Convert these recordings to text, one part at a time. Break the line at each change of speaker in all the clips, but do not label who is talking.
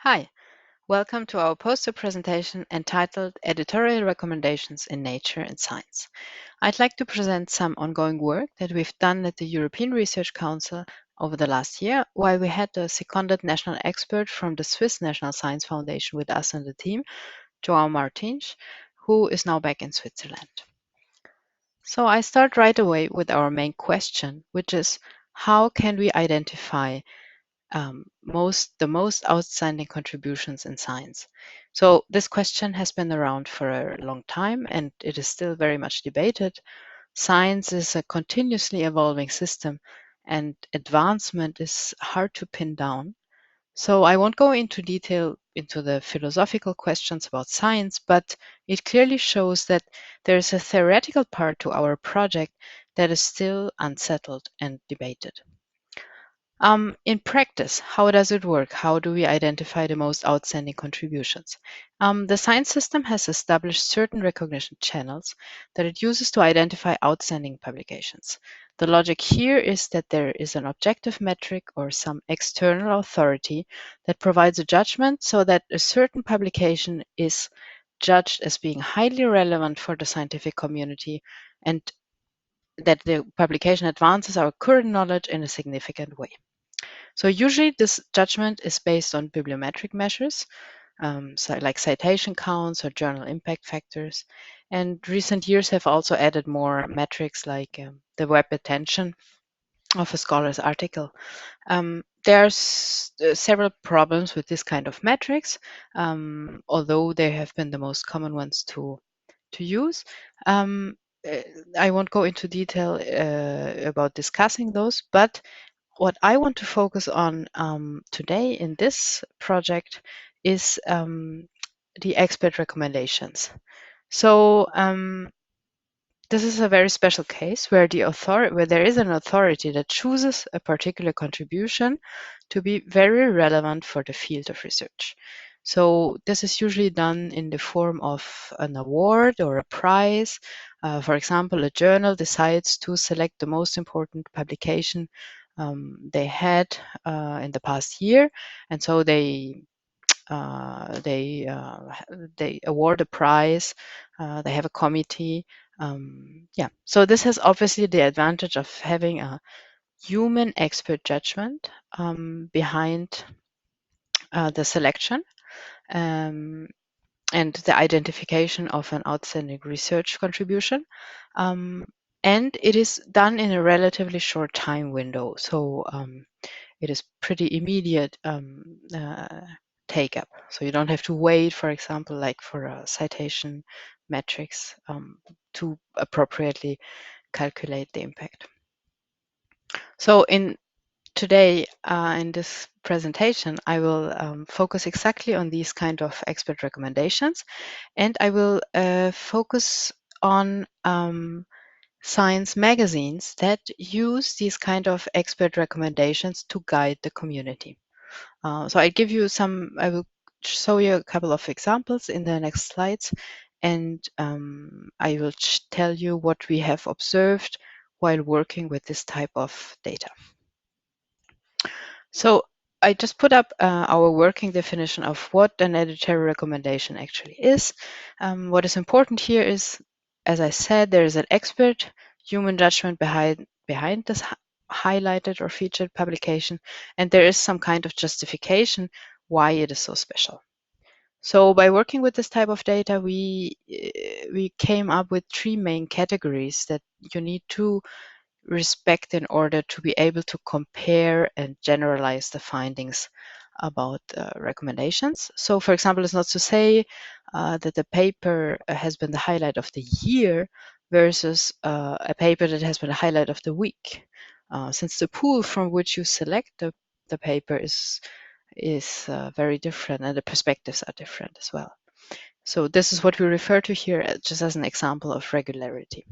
Hi, welcome to our poster presentation entitled Editorial Recommendations in Nature and Science. I'd like to present some ongoing work that we've done at the European Research Council over the last year, while we had a seconded national expert from the Swiss National Science Foundation with us in the team, João Martins, who is now back in Switzerland. So I start right away with our main question, which is how can we identify the most outstanding contributions in science? So this question has been around for a long time and it is still very much debated. Science is a continuously evolving system and advancement is hard to pin down. So I won't go into detail into the philosophical questions about science, but it clearly shows that there is a theoretical part to our project that is still unsettled and debated. In practice, how does it work? How do we identify the most outstanding contributions? The science system has established certain recognition channels that it uses to identify outstanding publications. The logic here is that there is an objective metric or some external authority that provides a judgment so that a certain publication is judged as being highly relevant for the scientific community and that the publication advances our current knowledge in a significant way. So usually this judgment is based on bibliometric measures, so like citation counts or journal impact factors. And recent years have also added more metrics like the web attention of a scholar's article. There's several problems with this kind of metrics, although they have been the most common ones to use. Um, uh, I won't go into detail about discussing those, but what I want to focus on today in this project is the expert recommendations. So this is a very special case where where there is an authority that chooses a particular contribution to be very relevant for the field of research. So this is usually done in the form of an award or a prize. For example, a journal decides to select the most important publication they had in the past year, and so uh, they uh, they award a prize. They have a committee. Yeah, so this has obviously the advantage of having a human expert judgment behind the selection um, and the identification of an outstanding research contribution. Um, and it is done in a relatively short time window. So it is pretty immediate take up. So you don't have to wait, for example, like for a citation metrics to appropriately calculate the impact. So today, in this presentation, I will focus exactly on these kind of expert recommendations, and I will focus on science magazines that use these kind of expert recommendations to guide the community. So I will show you a couple of examples in the next slides, and I will tell you what we have observed while working with this type of data. So I just put up our working definition of what an editorial recommendation actually is. What is important here is, as I said, there is an expert human judgment behind this highlighted or featured publication, and there is some kind of justification why it is so special. So by working with this type of data, we came up with three main categories that you need to respect in order to be able to compare and generalize the findings about recommendations. So, for example, it's not to say that the paper has been the highlight of the year versus a paper that has been the highlight of the week, since the pool from which you select the paper is very different and the perspectives are different as well. So this is what we refer to here just as an example of regularity.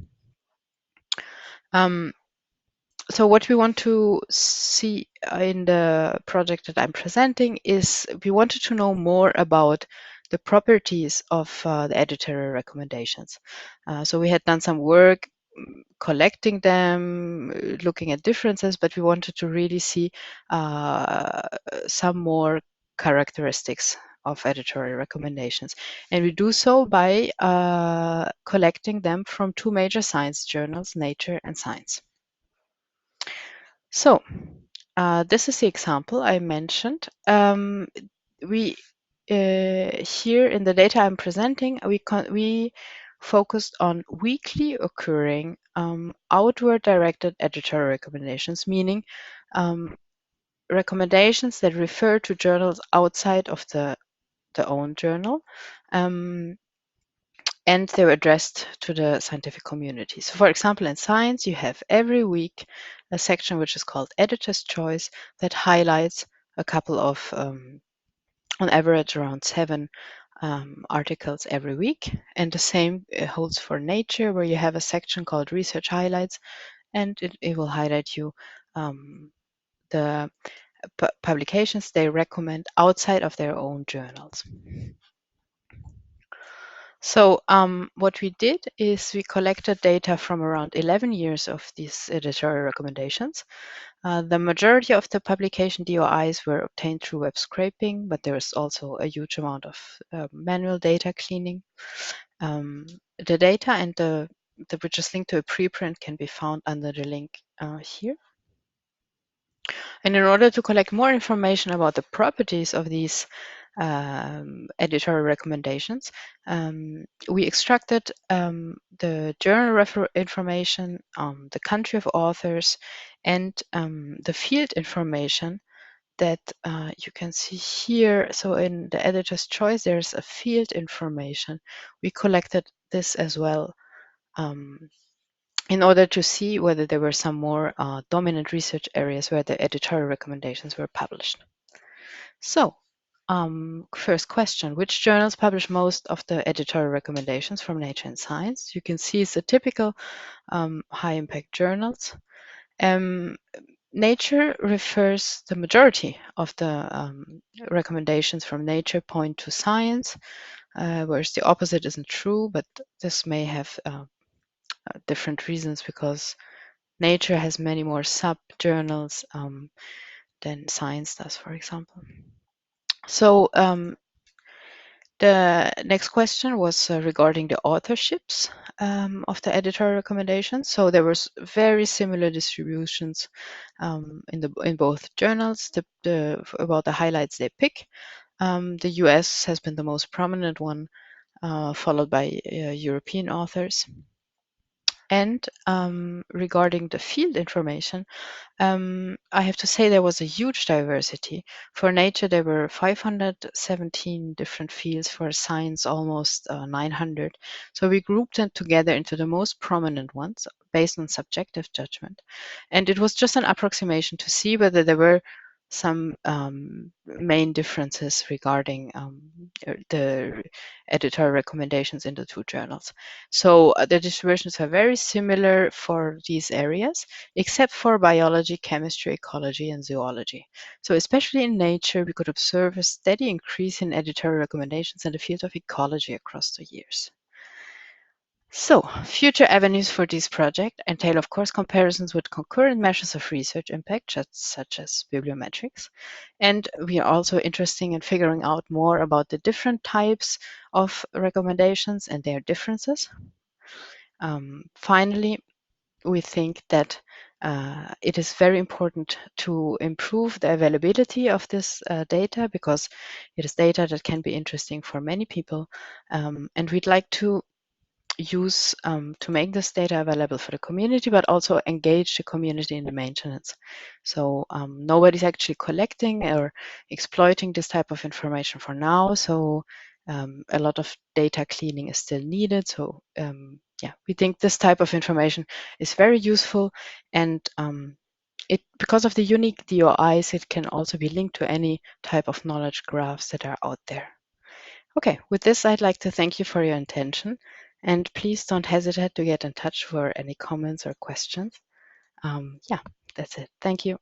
So what we want to see in the project that I'm presenting is we wanted to know more about the properties of the editorial recommendations. So we had done some work collecting them, looking at differences, but we wanted to really see some more characteristics of editorial recommendations. And we do so by collecting them from two major science journals, Nature and Science. So this is the example I mentioned. We here in the data I'm presenting, we focused on weekly occurring outward directed editorial recommendations, meaning recommendations that refer to journals outside of the own journal. And they were addressed to the scientific community. So for example, in Science, you have every week a section which is called Editor's Choice that highlights a couple of, on average, around 7 articles every week. And the same holds for Nature, where you have a section called Research Highlights, and it will highlight you the publications they recommend outside of their own journals. So what we did is we collected data from around 11 years of these editorial recommendations. The majority of the publication DOIs were obtained through web scraping, but there is also a huge amount of manual data cleaning. The data and which is linked to a preprint can be found under the link here. And in order to collect more information about the properties of these editorial recommendations, we extracted the journal information, the country of authors, and the field information that you can see here. So in the editor's choice, there's a field information. We collected this as well in order to see whether there were some more dominant research areas where the editorial recommendations were published. So, first question, which journals publish most of the editorial recommendations from Nature and Science? You can see it's a typical high-impact journals. Nature refers the majority of the recommendations from Nature point to Science, whereas the opposite isn't true, but this may have different reasons because Nature has many more sub-journals than Science does, for example. So the next question was regarding the authorships of the editorial recommendations. So there was very similar distributions in both journals about the highlights they pick. The US has been the most prominent one, followed by European authors. And regarding the field information, I have to say there was a huge diversity. For Nature, there were 517 different fields. For Science, almost 900. So we grouped them together into the most prominent ones based on subjective judgment. And it was just an approximation to see whether there were some main differences regarding the editorial recommendations in the two journals. So the distributions are very similar for these areas, except for biology, chemistry, ecology, and zoology. So especially in Nature, we could observe a steady increase in editorial recommendations in the field of ecology across the years. So, future avenues for this project entail, of course, comparisons with concurrent measures of research impact, such as bibliometrics. And we are also interested in figuring out more about the different types of recommendations and their differences. Finally, we think that it is very important to improve the availability of this data because it is data that can be interesting for many people. And we'd like to use to make this data available for the community, but also engage the community in the maintenance. So nobody's actually collecting or exploiting this type of information for now. So a lot of data cleaning is still needed. So yeah, we think this type of information is very useful, and because of the unique DOIs, it can also be linked to any type of knowledge graphs that are out there. Okay, with this, I'd like to thank you for your attention, and please don't hesitate to get in touch for any comments or questions. Yeah, that's it. Thank you.